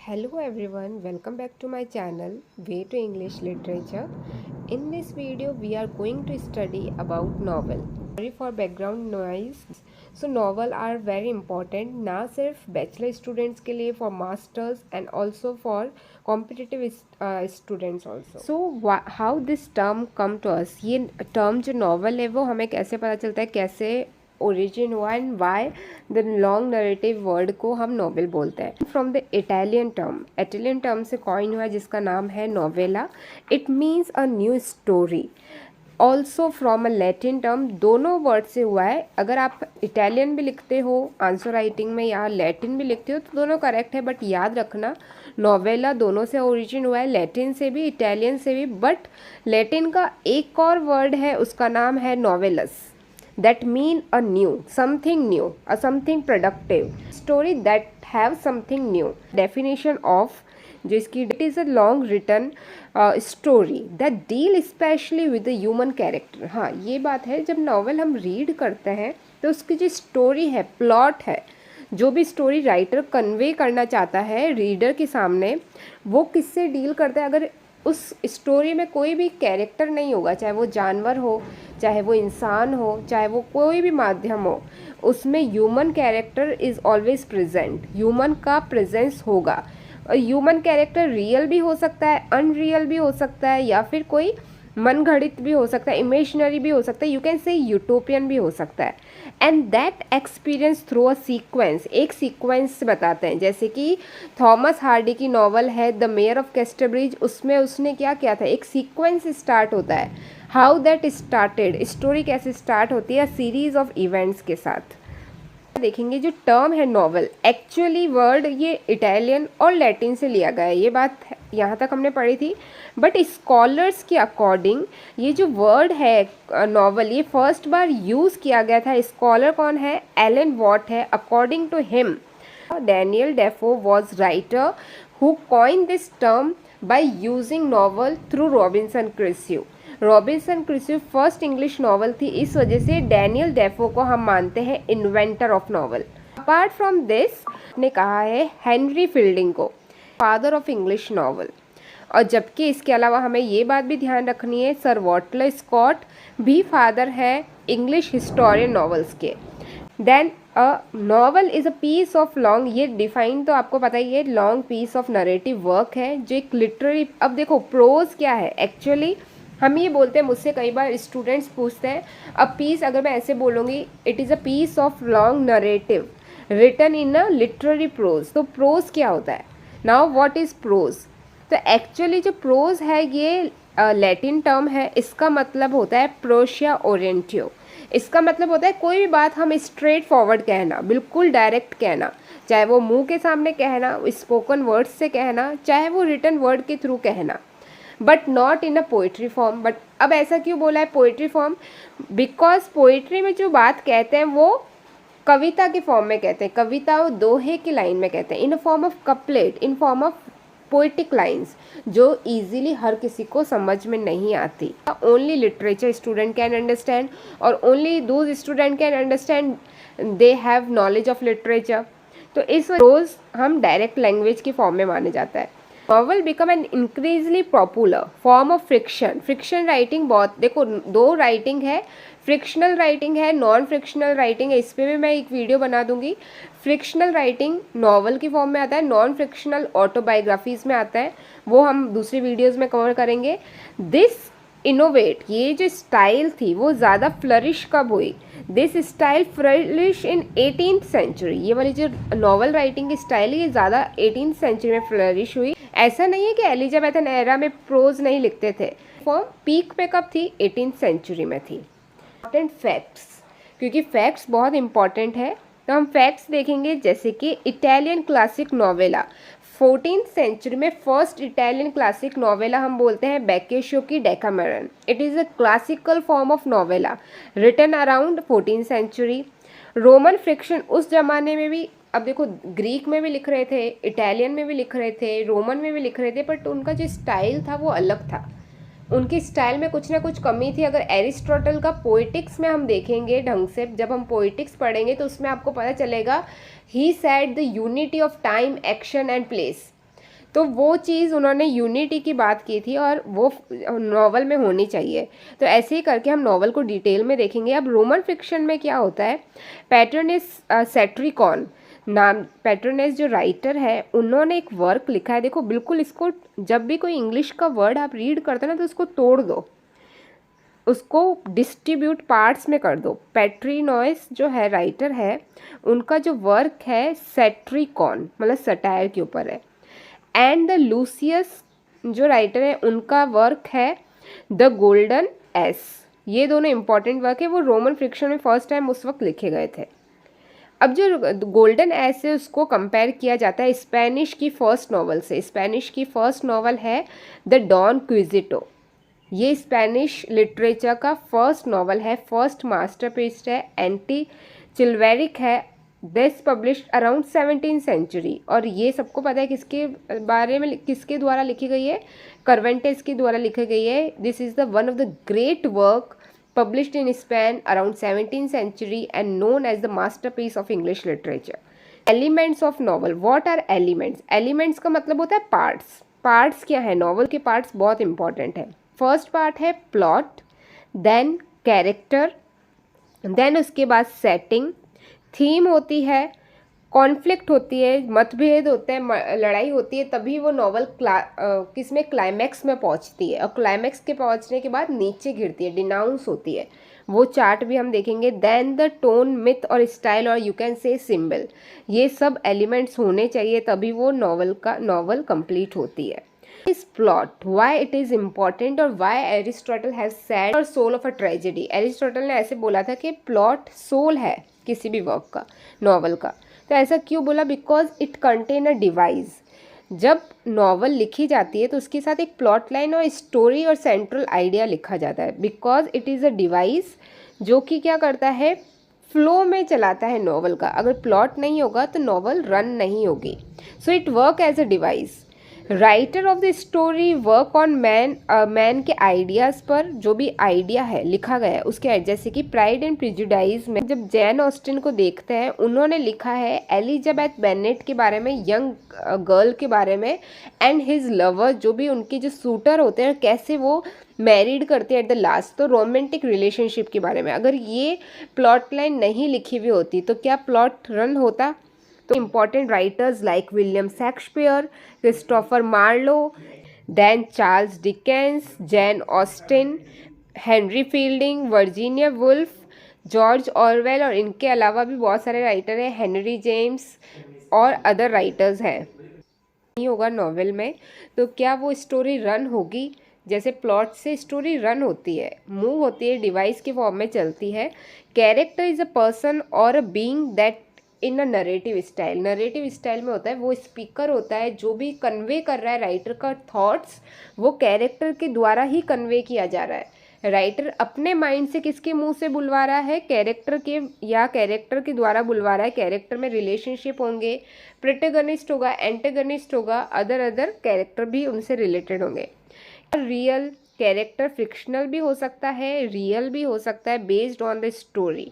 Hello everyone, welcome back to my channel Way to English Literature. In this video we are going to study about novel. Sorry for background noise. So novel are very important ना सिर्फ bachelor students के लिए, for masters and also for competitive students also. So how this term come to us? ये term जो novel है वो हमें कैसे पता चलता है, कैसे ओरिजिन हुआ and why the long narrative word को हम नॉवेल बोलते हैं. फ्रॉम द इटालियन टर्म से कॉइन हुआ जिसका नाम है novella. It means a new story. Also from a Latin term, दोनों वर्ड से हुआ है. अगर आप इटालियन भी लिखते हो आंसर राइटिंग में या लैटिन भी लिखते हो तो दोनों करेक्ट है, बट याद रखना नोवेला दोनों से ओरिजिन हुआ है, लैटिन से भी इटालियन से भी. बट लैटिन का एक और वर्ड है, उसका नाम है Knowles. That mean a new, something new, a something productive story that have something new. Definition of जिसकी it is a long written story that deal especially with the human character. हाँ, ये बात है, जब नॉवल हम read करते हैं तो उसकी जो स्टोरी है, प्लॉट है, जो भी स्टोरी राइटर कन्वे करना चाहता है रीडर के सामने, वो किससे डील करता है. अगर उस स्टोरी में कोई भी कैरेक्टर नहीं होगा, चाहे वो जानवर हो, चाहे वो इंसान हो, चाहे वो कोई भी माध्यम हो, उसमें human character is always present. Human का प्रेजेंस होगा. और ह्यूमन कैरेक्टर रियल भी हो सकता है, अनरियल भी हो सकता है, या फिर कोई मन घड़ित भी हो सकता है, इमेजिनरी भी हो सकता है, यू कैन से यूटोपियन भी हो सकता है. And that experience through a sequence, एक सीक्वेंस से बताते हैं. जैसे कि थॉमस हार्डी की नॉवल है द मेयर ऑफ कैस्टरब्रिज, उसमें उसने क्या किया था, एक सीक्वेंस स्टार्ट होता है. हाउ दैट स्टार्टेड, स्टोरी कैसे स्टार्ट होती है, सीरीज ऑफ इवेंट्स के साथ. देखेंगे जो टर्म है नॉवल, एक्चुअली वर्ड ये इटालियन और लैटिन से लिया गया है, ये बात यहाँ तक हमने पढ़ी थी. बट स्कॉलर्स के अकॉर्डिंग ये जो वर्ड है नॉवल, ये फर्स्ट बार यूज़ किया गया था. स्कॉलर कौन है, एलन वॉट है. According to him Daniel Defoe was writer who coin this term by using novel through Robinson Crusoe. Robinson Crusoe first English novel थी, इस वजह से डैनियल डेफो को हम मानते हैं inventor of novel. Apart from this ने कहा है हेनरी फील्डिंग को फादर ऑफ इंग्लिश नॉवल. और जबकि इसके अलावा हमें ये बात भी ध्यान रखनी है, सर वॉटले स्कॉट भी फादर है इंग्लिश हिस्टोरियन नॉवेल्स के. Then a novel is a piece of long, ये डिफाइन तो आपको पता ही है, long piece of narrative work है जो एक लिटरेरी. अब देखो प्रोज क्या है, एक्चुअली हम ये बोलते हैं, मुझसे कई बार स्टूडेंट्स पूछते हैं, अब पीस अगर मैं ऐसे बोलूँगी, it is a piece of long narrative written in a literary prose. तो प्रोज क्या होता है. Now what is prose. तो एक्चुअली जो प्रोज है ये लैटिन टर्म है, इसका मतलब होता है प्रोशिया ओरिएंटियो. इसका मतलब होता है कोई भी बात हम स्ट्रेट फॉरवर्ड कहना, बिल्कुल डायरेक्ट कहना, चाहे वो मुंह के सामने कहना, स्पोकन वर्ड्स से कहना, चाहे वो रिटन वर्ड के थ्रू कहना, but not in a poetry form. But अब ऐसा क्यों बोला है पोइट्री फॉर्म, बिकॉज पोइट्री में जो बात कहते हैं वो कविता के फॉर्म में कहते हैं, कविता और दोहे की लाइन में कहते हैं, in form of couplet, in form of poetic lines, जो इजीली हर किसी को समझ में नहीं आती. Only literature student can understand, और only those student can understand they have knowledge of literature. तो इस रोज हम डायरेक्ट लैंग्वेज की फॉर्म में माने जाता है. Novel become an increasingly popular form of fiction. Fiction writing बहुत, देखो दो राइटिंग है, फ्रिक्शनल राइटिंग है, नॉन फ्रिक्शनल राइटिंग है. इस पर भी मैं एक वीडियो बना दूंगी. फ्रिक्शनल राइटिंग नॉवल की फॉर्म में आता है, नॉन फ्रिक्शनल ऑटोबायोग्राफीज में आता है, वो हम दूसरी वीडियोज़ में कवर करेंगे. दिस इनोवेट, ये जो स्टाइल थी वो ज़्यादा फ्लरिश कब हुई, this style flourish in 18th century. ये वाली जो नॉवल राइटिंग की स्टाइल है ये ज़्यादा 18th सेंचुरी में फ्लरिश हुई. ऐसा नहीं है कि एलिजाबेथन एरा में प्रोज नहीं लिखते थे. फॉर्म पीक पे कब थी, 18th सेंचुरी में थी. इंपॉर्टेंट फैक्ट्स, क्योंकि फैक्ट्स बहुत इंपॉर्टेंट है तो हम फैक्ट्स देखेंगे. जैसे कि Italian classic novella, 14th century में फर्स्ट इटालियन क्लासिक नोवेला हम बोलते हैं बैकेशियो की Decameron. It is a classical form of novella written around 14th century. Roman fiction उस जमाने में भी, अब देखो ग्रीक में भी लिख रहे थे, इटालियन में भी लिख रहे थे, रोमन में भी लिख रहे थे, बट उनका जो स्टाइल था वो अलग था. उनकी स्टाइल में कुछ ना कुछ कमी थी. अगर एरिस्टोटल का पोइटिक्स में हम देखेंगे ढंग से, जब हम पोइटिक्स पढ़ेंगे तो उसमें आपको पता चलेगा, he said the unity of time, action and place. तो वो चीज़ उन्होंने यूनिटी की बात की थी और वो नॉवल में होनी चाहिए। तो ऐसे ही करके हम नॉवल को डिटेल में देखेंगे। अब रोमन फिक्शन में क्या होता है, पेट्रोनिस सेट्रिकॉन नाम, पेट्रोनेस जो राइटर है उन्होंने एक वर्क लिखा है। देखो बिल्कुल इसको, जब भी कोई इंग्लिश का वर्ड आप रीड करते हो ना तो उसको तोड़ दो, उसको डिस्ट्रीब्यूट पार्ट्स में कर दो। पेट्रीनोइस जो है राइटर है, उनका जो वर्क है सेट्रिकॉन मतलब सटायर के ऊपर है। एंड द लूसियस जो राइटर है उनका वर्क है द गोल्डन एस। ये दोनों इंपॉर्टेंट वर्क है, वो रोमन फिक्शन में फर्स्ट टाइम उस वक्त लिखे गए थे। अब जो गोल्डन एस है उसको कंपेयर किया जाता है स्पेनिश की फर्स्ट नॉवल से। स्पेनिश की फर्स्ट नॉवल है द डॉन क्विजिटो। ये स्पेनिश लिटरेचर का फर्स्ट नॉवल है, फर्स्ट मास्टरपीस है, एंटी चिल्वेरिक है। This published around 17th century. और ये सबको पता है किसके बारे में, किसके द्वारा लिखी गई है, करवेंटेस के द्वारा लिखी गई है। This is the one of the great work published in Spain around 17th century and known as the masterpiece of English literature. Elements of novel. What are elements? Elements का मतलब होता है parts. Parts क्या है, novel के parts बहुत important है। First part है प्लॉट, देन कैरेक्टर, देन उसके बाद सेटिंग, थीम होती है, कॉन्फ्लिक्ट होती है, मतभेद होते हैं, लड़ाई होती है, तभी वो नॉवल किस में क्लाइमैक्स में पहुंचती है। और क्लाइमैक्स के पहुंचने के बाद नीचे गिरती है, डिनाउंस होती है। वो चार्ट भी हम देखेंगे। देन द टोन, मिथ और स्टाइल और यू कैन से सिंबल, ये सब एलिमेंट्स होने चाहिए तभी वो नॉवल कंप्लीट होती है। इस plot, why it is important और वाई एरिस्टोटल हैज सेड और soul of a tragedy. Aristotle ने ऐसे बोला था कि प्लॉट सोल है किसी भी वर्क का, नॉवल का। तो ऐसा क्यों बोला, because it contain a device. जब नॉवल लिखी जाती है तो उसके साथ एक प्लॉट लाइन और स्टोरी और सेंट्रल आइडिया लिखा जाता है। Because it is a device जो कि क्या करता है, फ्लो में चलाता है नॉवल का। अगर प्लॉट नहीं होगा तो नॉवल रन नहीं होगी। So it work as a device. Writer of the story work on man के आइडियाज़ पर, जो भी आइडिया है लिखा गया है उसके, जैसे कि प्राइड एंड प्रेजुडाइज में जब जैन ऑस्टिन को देखते हैं, उन्होंने लिखा है एलिजाबेथ बेनेट के बारे में, यंग गर्ल के बारे में, एंड हिज लवर, जो भी उनके जो सूटर होते हैं कैसे वो मैरिड करते हैं एट द लास्ट। तो रोमांटिक रिलेशनशिप के बारे में अगर ये प्लॉट लाइन नहीं लिखी हुई होती तो क्या प्लॉट रन होता। तो important writers like William Shakespeare, Christopher Marlowe, then Charles Dickens, Jane Austen, Henry Fielding, Virginia Woolf, George Orwell, और इनके अलावा भी बहुत सारे राइटर हैं, हेनरी जेम्स और अदर राइटर्स हैं। नहीं होगा नॉवेल में तो क्या वो स्टोरी रन होगी। जैसे प्लॉट से स्टोरी रन होती है, मूव होती है, डिवाइस के फॉर्म में चलती है। कैरेक्टर इज अ पर्सन और a being that in a narrative style. Narrative style में होता है वो स्पीकर होता है जो भी कन्वे कर रहा है राइटर का थॉट्स, वो कैरेक्टर के द्वारा ही कन्वे किया जा रहा है। राइटर अपने माइंड से किसके मुंह से बुलवा रहा है, कैरेक्टर के, या कैरेक्टर के द्वारा बुलवा रहा है। कैरेक्टर में रिलेशनशिप होंगे, प्रोटैगनिस्ट होगा, एंटेगनिस्ट होगा, अदर कैरेक्टर भी उनसे रिलेटेड होंगे। रियल कैरेक्टर फिक्शनल भी हो सकता है, रियल भी हो सकता है, based on the story.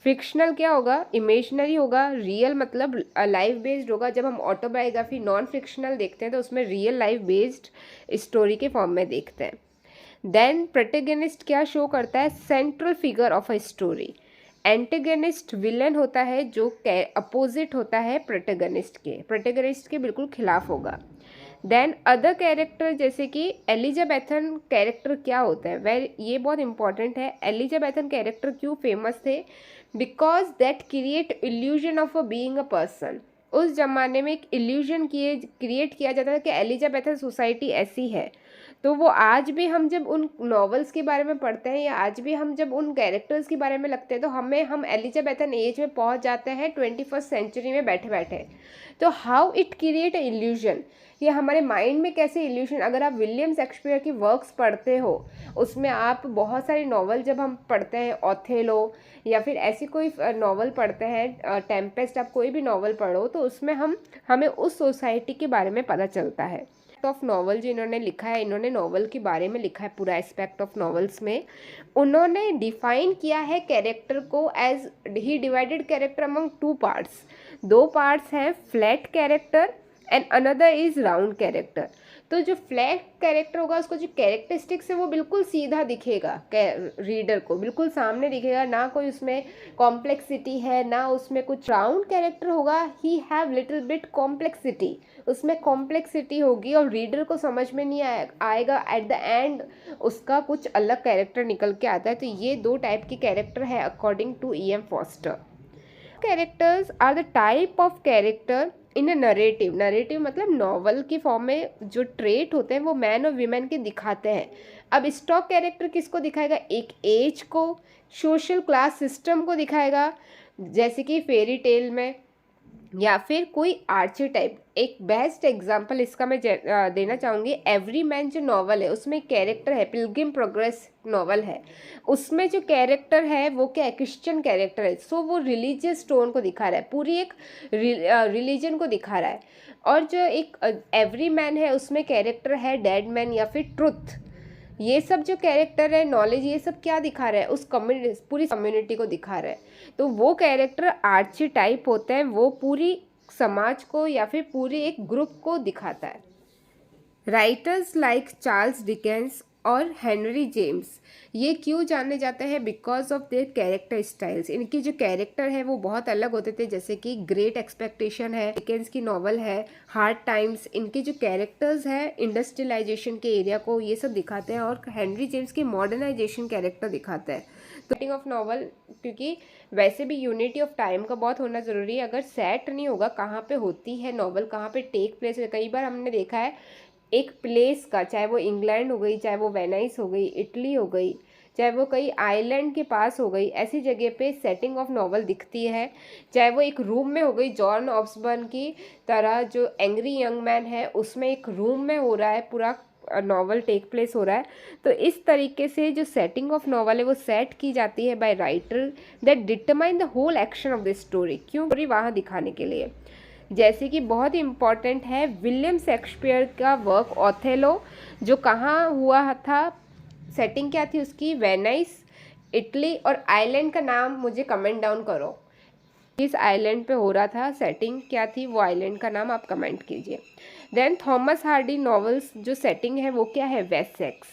Fictional क्या होगा, इमेजनरी होगा। रियल मतलब लाइफ बेस्ड होगा। जब हम ऑटोबायोग्राफी, नॉन फिक्शनल देखते हैं तो उसमें रियल लाइफ बेस्ड स्टोरी के फॉर्म में देखते हैं। देन प्रोटैगनिस्ट क्या शो करता है, central figure of a story. Antagonist villain होता है जो अपोजिट होता है प्रोटैगनिस्ट के बिल्कुल खिलाफ होगा। देन अदर कैरेक्टर, जैसे कि एलिजाबेथन कैरेक्टर क्या होता है, ये बहुत इंपॉर्टेंट है। एलिजाबेथन कैरेक्टर क्यों फेमस थे, because that create illusion of a being a person. उस जमाने में एक इल्यूजन क्रिएट किया जाता था कि एलिजाबेथन सोसाइटी ऐसी है। तो वो आज भी हम जब उन नॉवेल्स के बारे में पढ़ते हैं या आज भी हम जब उन कैरेक्टर्स के बारे में लगते हैं तो हम एलिजाबेथन एज में पहुंच जाते हैं 21st सेंचुरी में बैठे बैठे। तो how it create a illusion, ये हमारे माइंड में कैसे इल्यूशन। अगर आप विलियम शेक्सपियर की वर्क्स पढ़ते हो, उसमें आप बहुत सारी नॉवल जब हम पढ़ते हैं, ओथेलो या फिर ऐसी कोई नॉवल पढ़ते हैं, टेम्पेस्ट, आप कोई भी नॉवल पढ़ो तो उसमें हमें उस सोसाइटी के बारे में पता चलता है। ऑफ नॉवल जो इन्होंने लिखा है, इन्होंने नॉवल के बारे में लिखा है पूरा एस्पेक्ट ऑफ नॉवेल्स में। उन्होंने डिफाइन किया है कैरेक्टर को as he divided character among 2 parts. 2 parts हैं, flat character and another is round character. तो जो फ्लैट कैरेक्टर होगा उसको जो कैरेक्टरिस्टिक्स है वो बिल्कुल सीधा दिखेगा, रीडर को बिल्कुल सामने दिखेगा, ना कोई उसमें कॉम्प्लेक्सिटी है ना उसमें कुछ। राउंड कैरेक्टर होगा he have little bit complexity, उसमें कॉम्प्लेक्सिटी होगी और रीडर को समझ में नहीं आएगा, एट द एंड उसका कुछ अलग कैरेक्टर निकल के आता है। तो ये दो टाइप के कैरेक्टर है according to E.M. Forster. Characters are the type of character in a narrative. Narrative मतलब नॉवल की फॉर्म में जो ट्रेट होते हैं वो मैन और वीमेन के दिखाते हैं। अब स्टॉक कैरेक्टर किसको दिखाएगा, एक एज को, सोशल क्लास सिस्टम को दिखाएगा, जैसे कि फेरी टेल में, या फिर कोई आर्ची टाइप। एक बेस्ट एग्जांपल इसका मैं देना चाहूँगी, एवरी मैन जो नॉवल है उसमें कैरेक्टर है, पिलग्रिम प्रोग्रेस नॉवल है, उसमें जो कैरेक्टर है वो क्या है, क्रिश्चियन कैरेक्टर है। सो वो रिलीजियस टोन को दिखा रहा है, पूरी एक रिलीजन को दिखा रहा है। और जो एक एवरी मैन है उसमें कैरेक्टर है डेड मैन या फिर ट्रुथ। ये सब जो कैरेक्टर है, नॉलेज, ये सब क्या दिखा रहा है, उस कम्युनिटी, पूरी कम्युनिटी को दिखा रहा है। तो वो कैरेक्टर आर्ची टाइप होते हैं, वो पूरी समाज को या फिर पूरे एक ग्रुप को दिखाता है। राइटर्स लाइक चार्ल्स डिकेंस और हेनरी जेम्स ये क्यों जाने जाते हैं, because of their character styles. इनकी जो कैरेक्टर है वो बहुत अलग होते थे, जैसे कि ग्रेट एक्सपेक्टेशन है, डिकेंस की नॉवल है हार्ड टाइम्स। इनके जो कैरेक्टर्स है इंडस्ट्रियलाइजेशन के एरिया को ये सब दिखाते हैं, और हेनरी जेम्स की मॉडर्नाइजेशन कैरेक्टर दिखाता है। तो राइटिंग ऑफ नॉवल, क्योंकि वैसे भी यूनिटी ऑफ टाइम का बहुत होना ज़रूरी है। अगर सेट नहीं होगा कहाँ पे होती है नॉवल, कहाँ पे टेक प्लेस है, कई बार हमने देखा है एक प्लेस का, चाहे वो इंग्लैंड हो गई, चाहे वो वेनाइस हो गई, इटली हो गई, चाहे वो कई आइलैंड के पास हो गई, ऐसी जगह पे सेटिंग ऑफ नॉवल दिखती है। चाहे वो एक रूम में हो गई, जॉन ऑब्सबर्न की तरह जो एंग्री यंग मैन है उसमें एक रूम में हो रहा है, पूरा नॉवल टेक प्लेस हो रहा है। तो इस तरीके से जो सेटिंग ऑफ नॉवल है वो सेट की जाती है by writer that determine the whole action of the story, क्यों स्टोरी वहाँ दिखाने के लिए। जैसे कि बहुत इम्पॉर्टेंट है विलियम शेक्सपियर का वर्क ओथेलो, जो कहाँ हुआ था, सेटिंग क्या थी उसकी, वेनाइस, इटली, और आइलैंड का नाम मुझे कमेंट डाउन करो, इस आइलैंड पे हो रहा था, सेटिंग क्या थी, वो आइलैंड का नाम आप कमेंट कीजिए। देन थॉमस हार्डी नॉवेल्स जो सेटिंग है वो क्या है, वेसेक्स।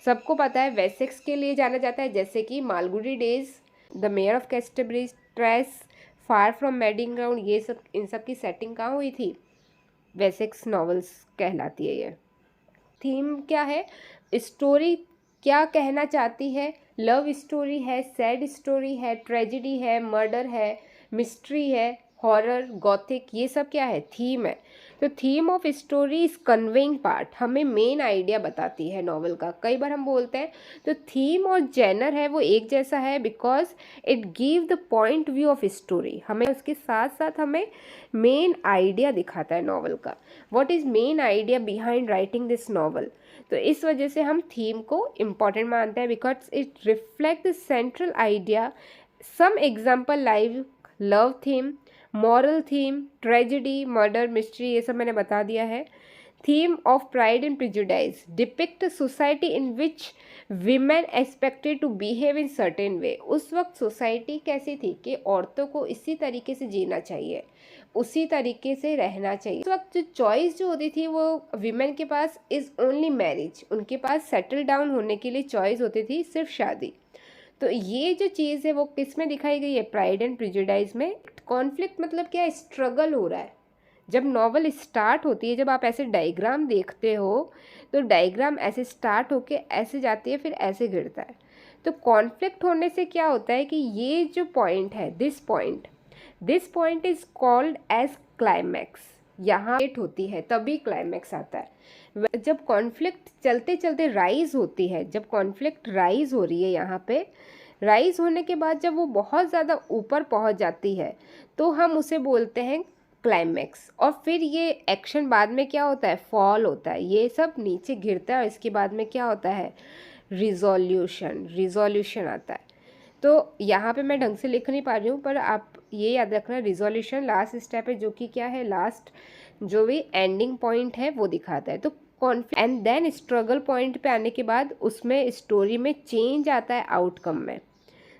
सबको पता है वेसेक्स के लिए जाना जाता है, जैसे कि Malgudi days, the mayor of Casterbridge, Tess, far from madding ground, ये सब, इन सब की सेटिंग कहाँ हुई थी, वेसेक्स नॉवेल्स कहलाती है ये। थीम क्या है, स्टोरी क्या कहना चाहती है, लव स्टोरी है, सैड स्टोरी है, ट्रेजिडी है, मर्डर है, मिस्ट्री है, हॉरर, गॉथिक, ये सब क्या है, थीम है। तो theme of story is conveying part, हमें मेन आइडिया बताती है नॉवल का। कई बार हम बोलते हैं तो थीम और जेनर है वो एक जैसा है, because it give the point view of story, हमें उसके साथ साथ हमें मेन आइडिया दिखाता है नॉवल का, what is main idea behind writing this novel. तो इस वजह से हम थीम को इम्पॉर्टेंट मानते हैं, because it reflect the central idea. Some example live love theme, moral theme, tragedy, murder, mystery, ये सब मैंने बता दिया है। Theme of pride and prejudice depict society in which women expected to behave in certain way. उस वक्त society कैसी थी कि औरतों को इसी तरीके से जीना चाहिए, उसी तरीके से रहना चाहिए। उस वक्त जो चॉइस जो होती थी वो वीमेन के पास इज़ ओनली मैरिज, उनके पास सेटल डाउन होने के लिए चॉइस होती थी सिर्फ शादी। तो ये जो चीज़ है वो किस में दिखाई गई है, प्राइड एंड प्रिजुडाइज में। कॉन्फ्लिक्ट मतलब क्या है, स्ट्रगल हो रहा है। जब नॉवल स्टार्ट होती है, जब आप ऐसे डायग्राम देखते हो तो डायग्राम ऐसे स्टार्ट होके ऐसे जाती है फिर ऐसे गिरता है। तो कॉन्फ्लिक्ट होने से क्या होता है कि ये जो पॉइंट है, this point is called as climax. यहाँ हिट होती है तभी क्लाइमैक्स आता है। जब कॉन्फ्लिक्ट चलते चलते राइज होती है, जब कॉन्फ्लिक्ट राइज हो रही है, यहाँ पे राइज होने के बाद जब वो बहुत ज़्यादा ऊपर पहुँच जाती है तो हम उसे बोलते हैं क्लाइमैक्स। और फिर ये एक्शन बाद में क्या होता है, फॉल होता है, ये सब नीचे गिरता है और इसके बाद में क्या होता है, रिजोल्यूशन आता है। तो यहाँ पे मैं ढंग से लिख नहीं पा रही हूँ, पर आप ये याद रखना, रिजोल्यूशन लास्ट स्टेप है, जो कि क्या है, लास्ट जो भी एंडिंग पॉइंट है वो दिखाता है। तो conflict and then struggle point पे आने के बाद उसमें स्टोरी में चेंज आता है आउटकम में।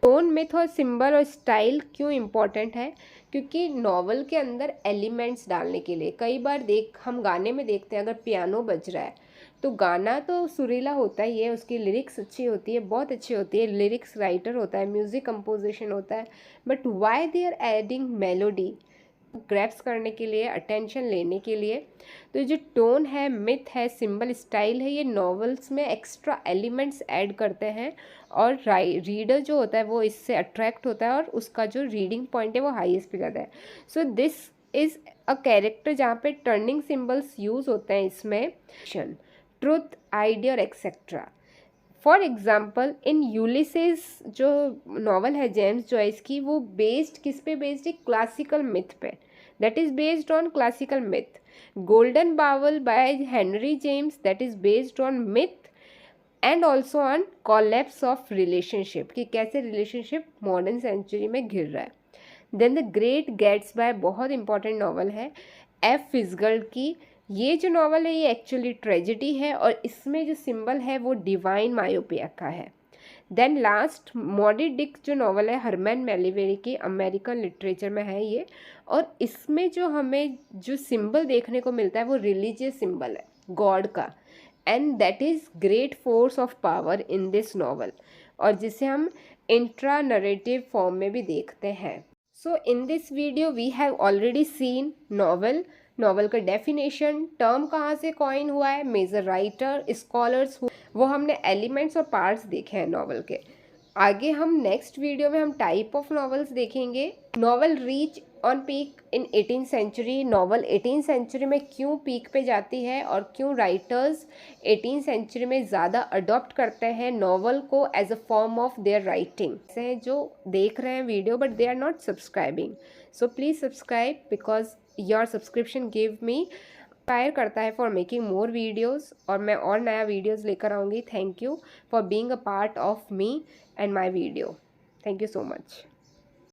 टोन, मिथ और सिंबल और स्टाइल क्यों इम्पोर्टेंट है? क्योंकि नॉवल के अंदर एलिमेंट्स डालने के लिए, कई बार हम गाने में देखते हैं अगर पियानो बज रहा है तो गाना तो सुरीला होता ही है, उसकी लिरिक्स अच्छी होती है, बहुत अच्छी होती है, लिरिक्स राइटर होता है, म्यूज़िक कंपोजिशन होता है, but why they are adding melody grasps करने के लिए, अटेंशन लेने के लिए। तो ये जो टोन है, मिथ है, सिंबल, स्टाइल है, ये नॉवेल्स में एक्स्ट्रा एलिमेंट्स ऐड करते हैं और रीडर जो होता है वो इससे अट्रैक्ट होता है और उसका जो रीडिंग पॉइंट है वो हाईएस्ट पे जाता है। So this is a character जहाँ पे टर्निंग सिंबल्स यूज़ होते हैं इसमें, ट्रुथ, आइडिया और एक्सेट्रा। फॉर एग्ज़ाम्पल इन यूलिसेस जो नावल है जेम्स जॉयस की, वो बेस्ड किस पे बेस्ड है? क्लासिकल मिथ पे, that is based on classical myth. Golden bowl by Henry James, that is based on myth and also on collapse of relationship, कि कैसे रिलेशनशिप मॉडर्न सेंचुरी में गिर रहा है। देन द ग्रेट गैट्सबाय, बहुत important novel है F फिजगल्ड की। ये जो नावल है ये एक्चुअली ट्रेजेडी है और इसमें जो सिंबल है वो डिवाइन मायोपिया का है। देन लास्ट मॉडी डिक जो नावल है हरमैन मेलिवेरी की, अमेरिकन लिटरेचर में है ये, और इसमें जो हमें जो सिंबल देखने को मिलता है वो रिलीजियस सिंबल है, गॉड का, and that is great force of power in this novel, और जिसे हम इंट्रा नरेटिव फॉर्म में भी देखते हैं। So in this video we have already seen novel का डेफिनेशन, टर्म कहाँ से कॉइन हुआ है, मेजर राइटर, स्कॉलर्स, वो हमने एलिमेंट्स और पार्ट्स देखे हैं नॉवल के। आगे हम नेक्स्ट वीडियो में हम टाइप ऑफ नॉवेल्स देखेंगे। Novel reach on peak in 18th century, novel 18th century में क्यों पीक पे जाती है और क्यों राइटर्स 18th सेंचुरी में ज़्यादा अडॉप्ट करते हैं नॉवल को as a form of their writing. से जो देख रहे हैं video but they are not subscribing, so please subscribe because your subscription give me inspire करता है फॉर मेकिंग मोर वीडियोज़, और मैं और नया वीडियोज़ लेकर आऊँगी। Thank you for being a part of me and my video. Thank you so much.